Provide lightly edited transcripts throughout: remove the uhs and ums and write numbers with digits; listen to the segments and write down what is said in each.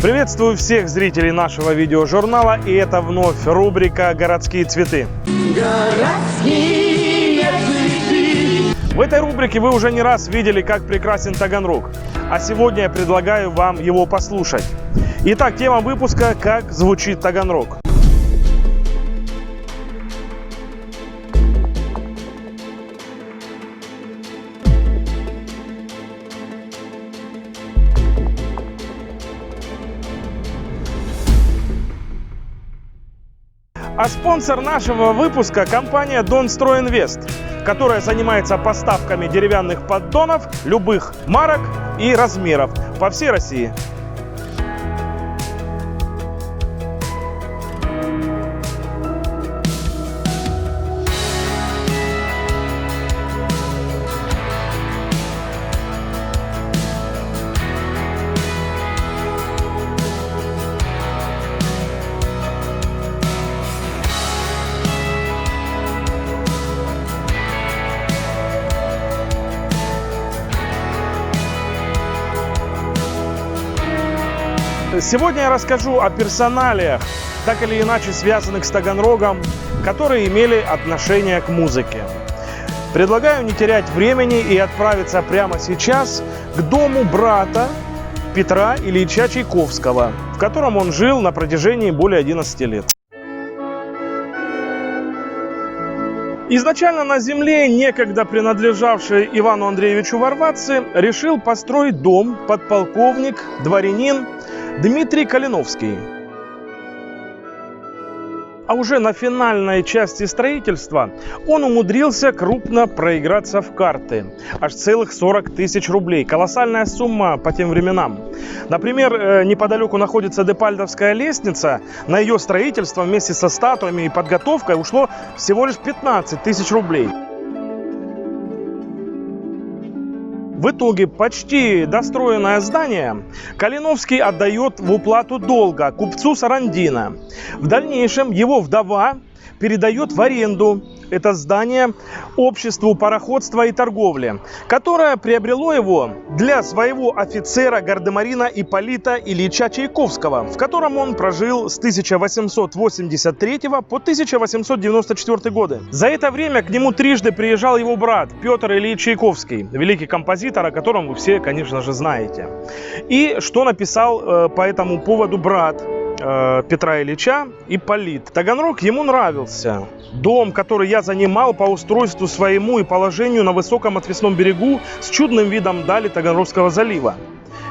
Приветствую всех зрителей нашего видеожурнала, и это вновь рубрика «Городские цветы». Городские цветы. В этой рубрике вы уже не раз видели, как прекрасен Таганрог, а сегодня я предлагаю вам его послушать. Итак, тема выпуска «Как звучит Таганрог». А спонсор нашего выпуска – компания Донстройинвест, которая занимается поставками деревянных поддонов любых марок и размеров по всей России. Сегодня я расскажу о персоналиях, так или иначе связанных с Таганрогом, которые имели отношение к музыке. Предлагаю не терять времени и отправиться прямо сейчас к дому брата Петра Ильича Чайковского, в котором он жил на протяжении более 11 лет. Изначально на земле, некогда принадлежавшей Ивану Андреевичу Варватце, решил построить дом подполковник, дворянин Дмитрий Калиновский. А уже на финальной части строительства он умудрился крупно проиграться в карты. Аж целых 40 тысяч рублей. Колоссальная сумма по тем временам. Например, неподалеку находится Депальдовская лестница. На ее строительство вместе со статуями и подготовкой ушло всего лишь 15 тысяч рублей. В итоге почти достроенное здание Калиновский отдает в уплату долга купцу Сарандина. В дальнейшем его вдова передает в аренду это здание обществу пароходства и торговли, которое приобрело его для своего офицера гардемарина Ипполита Ильича Чайковского, в котором он прожил с 1883 по 1894 годы. За это время к нему трижды приезжал его брат Петр Ильич Чайковский, великий композитор, о котором вы все, конечно же, знаете. И что написал по этому поводу брат Петра Ильича, Ипполит. Таганрог ему нравился. Дом, который я занимал по устройству своему и положению на высоком отвесном берегу с чудным видом дали Таганрогского залива.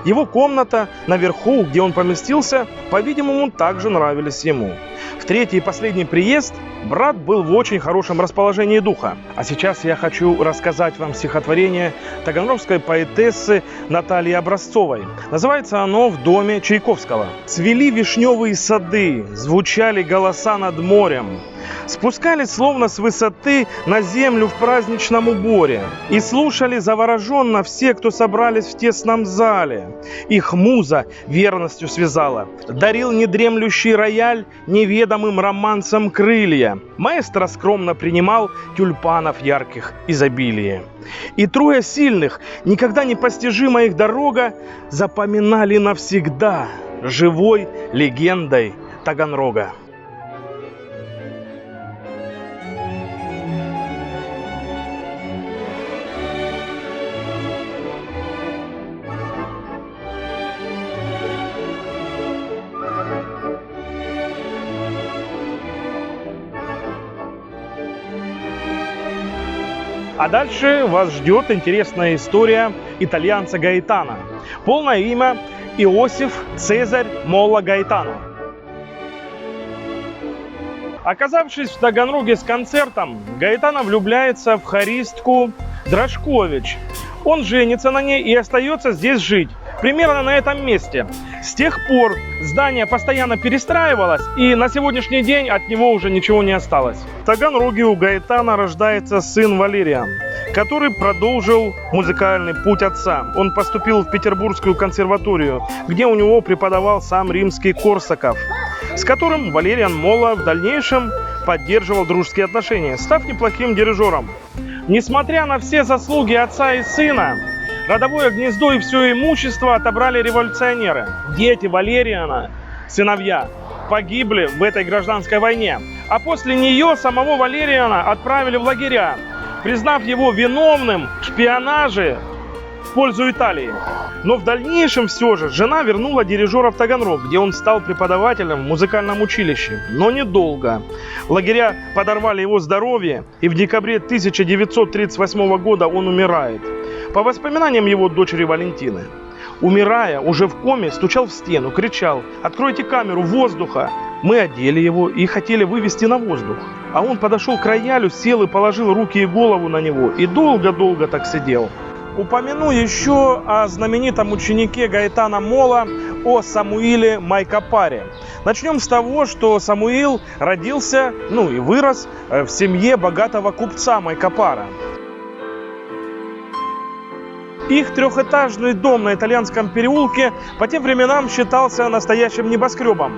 Его комната наверху, где он поместился, по-видимому, также нравились ему. В третий и последний приезд брат был в очень хорошем расположении духа. А сейчас я хочу рассказать вам стихотворение таганрогской поэтессы Натальи Образцовой. Называется оно «В доме Чайковского». «Цвели вишневые сады, звучали голоса над морем, спускались словно с высоты на землю в праздничном уборе, и слушали завороженно все, кто собрались в тесном зале. Их муза верностью связала, дарил недремлющий рояль неведомым романсом крылья. Маэстро скромно принимал тюльпанов ярких изобилие. И трое сильных, никогда не постижима их дорога, запоминали навсегда живой легендой Таганрога». А дальше вас ждет интересная история итальянца Гаэтано. Полное имя – Иосиф Цезарь Молла Гаэтано. Оказавшись в Таганроге с концертом, Гаэтано влюбляется в хористку Дрожкович. Он женится на ней и остается здесь жить, примерно на этом месте. С тех пор здание постоянно перестраивалось, и на сегодняшний день от него уже ничего не осталось. В Таганроге у Гаэтано рождается сын Валериан, который продолжил музыкальный путь отца. Он поступил в Петербургскую консерваторию, где у него преподавал сам Римский-Корсаков, с которым Валериан Молла в дальнейшем поддерживал дружеские отношения, став неплохим дирижером. Несмотря на все заслуги отца и сына, Родовое гнездо и все имущество отобрали революционеры. Дети Валериана, сыновья, погибли в этой гражданской войне. А после нее самого Валериана отправили в лагеря, признав его виновным в шпионаже в пользу Италии. Но в дальнейшем все же жена вернула дирижера в Таганрог, где он стал преподавателем в музыкальном училище. Но недолго. Лагеря подорвали его здоровье, и в декабре 1938 года он умирает. По воспоминаниям его дочери Валентины, умирая, уже в коме, стучал в стену, кричал: «Откройте камеру воздуха!» Мы одели его и хотели вывести на воздух. А он подошел к роялю, сел и положил руки и голову на него. И долго-долго так сидел. Упомяну еще о знаменитом ученике Гаэтано Мола, о Самуиле Майкопаре. Начнем с того, что Самуил родился, и вырос в семье богатого купца Майкопара. Их трехэтажный дом на Итальянском переулке по тем временам считался настоящим небоскребом.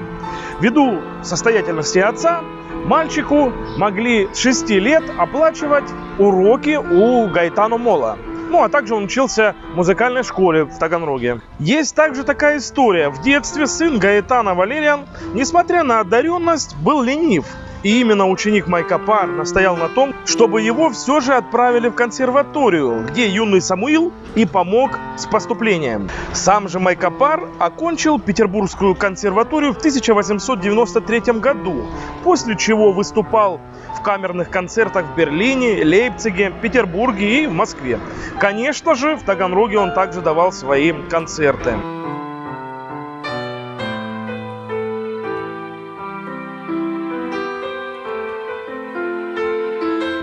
Ввиду состоятельности отца, мальчику могли с 6 лет оплачивать уроки у Гаэтано Мола. А также он учился в музыкальной школе в Таганроге. Есть также такая история. В детстве сын Гаэтано Валериан, несмотря на одаренность, был ленив. И именно ученик Майкопар настоял на том, чтобы его все же отправили в консерваторию, где юный Самуил и помог с поступлением. Сам же Майкопар окончил Петербургскую консерваторию в 1893 году, после чего выступал в камерных концертах в Берлине, Лейпциге, Петербурге и в Москве. Конечно же, в Таганроге он также давал свои концерты.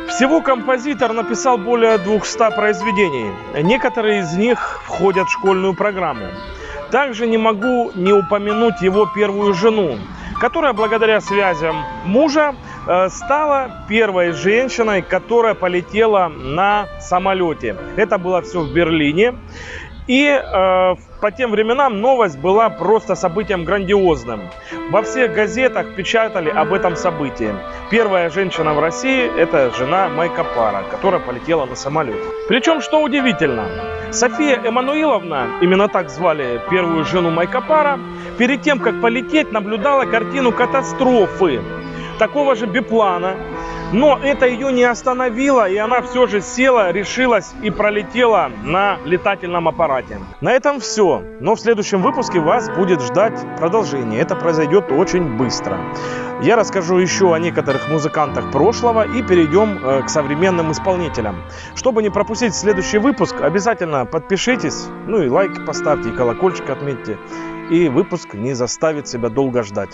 Всего композитор написал более 200 произведений. Некоторые из них входят в школьную программу. Также не могу не упомянуть его первую жену, которая благодаря связям мужа стала первой женщиной, которая полетела на самолете. Это было все в Берлине. И по тем временам новость была просто событием грандиозным. Во всех газетах печатали об этом событии. Первая женщина в России – это жена Майкопара, которая полетела на самолете. Причем, что удивительно, София Эммануиловна, именно так звали первую жену Майкопара, перед тем, как полететь, наблюдала картину катастрофы такого же биплана. Но это ее не остановило, и она все же села, решилась и пролетела на летательном аппарате. На этом все. Но в следующем выпуске вас будет ждать продолжение. Это произойдет очень быстро. Я расскажу еще о некоторых музыкантах прошлого и перейдем к современным исполнителям. Чтобы не пропустить следующий выпуск, обязательно подпишитесь, и лайк поставьте, и колокольчик отметьте. И выпуск не заставит себя долго ждать.